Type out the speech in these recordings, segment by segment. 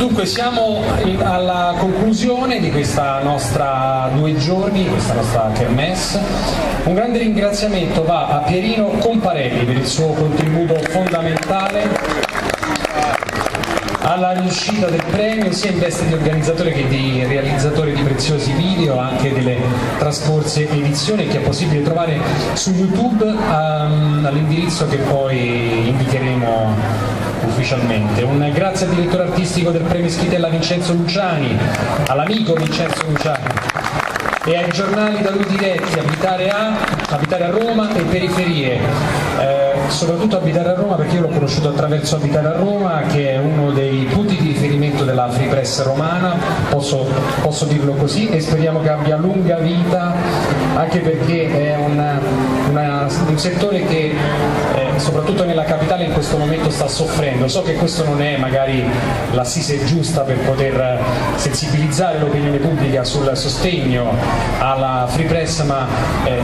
Dunque siamo alla conclusione di questa nostra 2 giorni, questa nostra kermesse. Un grande ringraziamento va a Pierino Comparelli per il suo contributo fondamentale alla riuscita del premio, sia in veste di organizzatore che di realizzatore di preziosi video, anche delle trascorse edizioni, che è possibile trovare su YouTube all'indirizzo che poi indicheremo ufficialmente. Un grazie al direttore artistico del premio Schitella Vincenzo Luciani, all'amico Vincenzo Luciani, e ai giornali da lui diretti Abitare a Roma e Periferie. Soprattutto Abitare a Roma, perché io l'ho conosciuto attraverso Abitare a Roma, che è uno dei punti di riferimento della Free Press romana, posso dirlo così, e speriamo che abbia lunga vita, anche perché è un settore che soprattutto nella capitale in questo momento sta soffrendo. So che questo non è magari l'assise giusta per poter sensibilizzare l'opinione pubblica sul sostegno alla Free Press, ma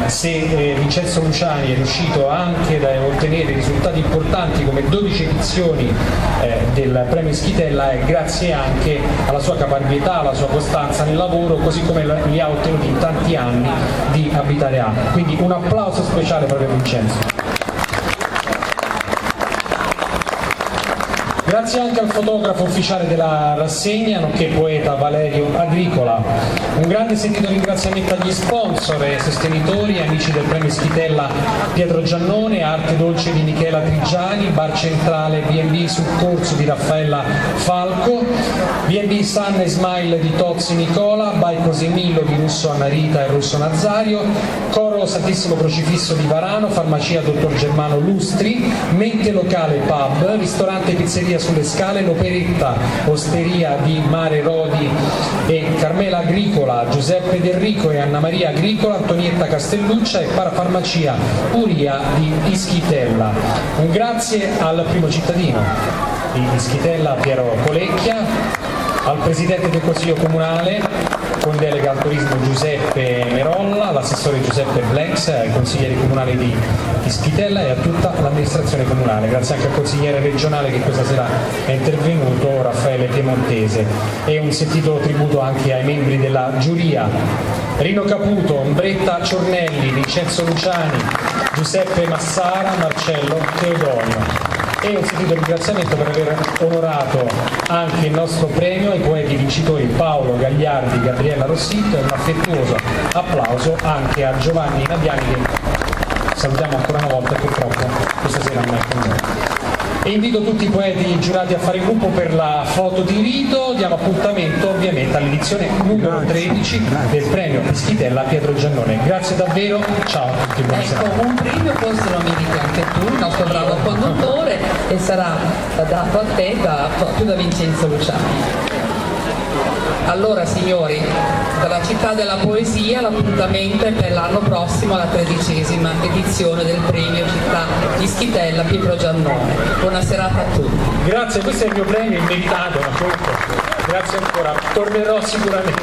se Vincenzo Luciani è riuscito anche a ottenere risultati importanti come 12 edizioni del premio Schitella, è grazie anche alla sua caparbietà, alla sua costanza nel lavoro, così come li ha ottenuti in tanti anni di Abitare a. Quindi un applauso speciale proprio a Vincenzo. Grazie anche al fotografo ufficiale della rassegna, nonché poeta Valerio Agricola. Un grande sentito ringraziamento agli sponsor e sostenitori, amici del premio Schitella Pietro Giannone, Arte Dolce di Michela Trigiani, Bar Centrale B&B sul Corso di Raffaella Falco, B&B Sun e Smile di Tozzi Nicola, By Cosemillo di Russo Annarita e Russo Nazario, Coro Santissimo Crocifisso di Varano, Farmacia Dottor Germano Lustri, Mente Locale Pub, Ristorante Pizzeria sulle Scale, l'Operetta Osteria di Mare Rodi e Carmela Agricola, Giuseppe Del Rico e Anna Maria Agricola, Antonietta Castelluccia e Parafarmacia Uria di Ischitella. Un grazie al primo cittadino di Ischitella, Piero Colecchia, al Presidente del Consiglio Comunale con delega al turismo Giuseppe Merolla, all'assessore Giuseppe Blex, ai consiglieri comunali di Ischitella e a tutta l'amministrazione comunale. Grazie anche al consigliere regionale che questa sera è intervenuto, Raffaele Piemontese, e un sentito tributo anche ai membri della giuria: Rino Caputo, Ombretta Ciornelli, Vincenzo Luciani, Giuseppe Massara, Marcello Teodonio. E un sentito ringraziamento per aver onorato anche il nostro premio ai poeti vincitori Paolo Gagliardi, Gabriella Rossitto, e un affettuoso applauso anche a Giovanni Nabiani, che salutiamo ancora una volta e purtroppo questa sera non è con noi. E invito tutti i poeti giurati a fare gruppo per la foto di rito. Diamo appuntamento ovviamente all'edizione numero 13 del premio Schitella Pietro Giannone. Grazie davvero, ciao a tutti, buonasera. Ecco, un premio forse lo meriti anche tu, il nostro bravo conduttore, e sarà dato a te più da Vincenzo Luciani. Allora signori, dalla città della poesia l'appuntamento è per l'anno prossimo alla 13ª edizione del premio Città di Schitella Pietro Giannone. Buona serata a tutti. Grazie, questo è il mio premio immeritato, grazie ancora, tornerò sicuramente.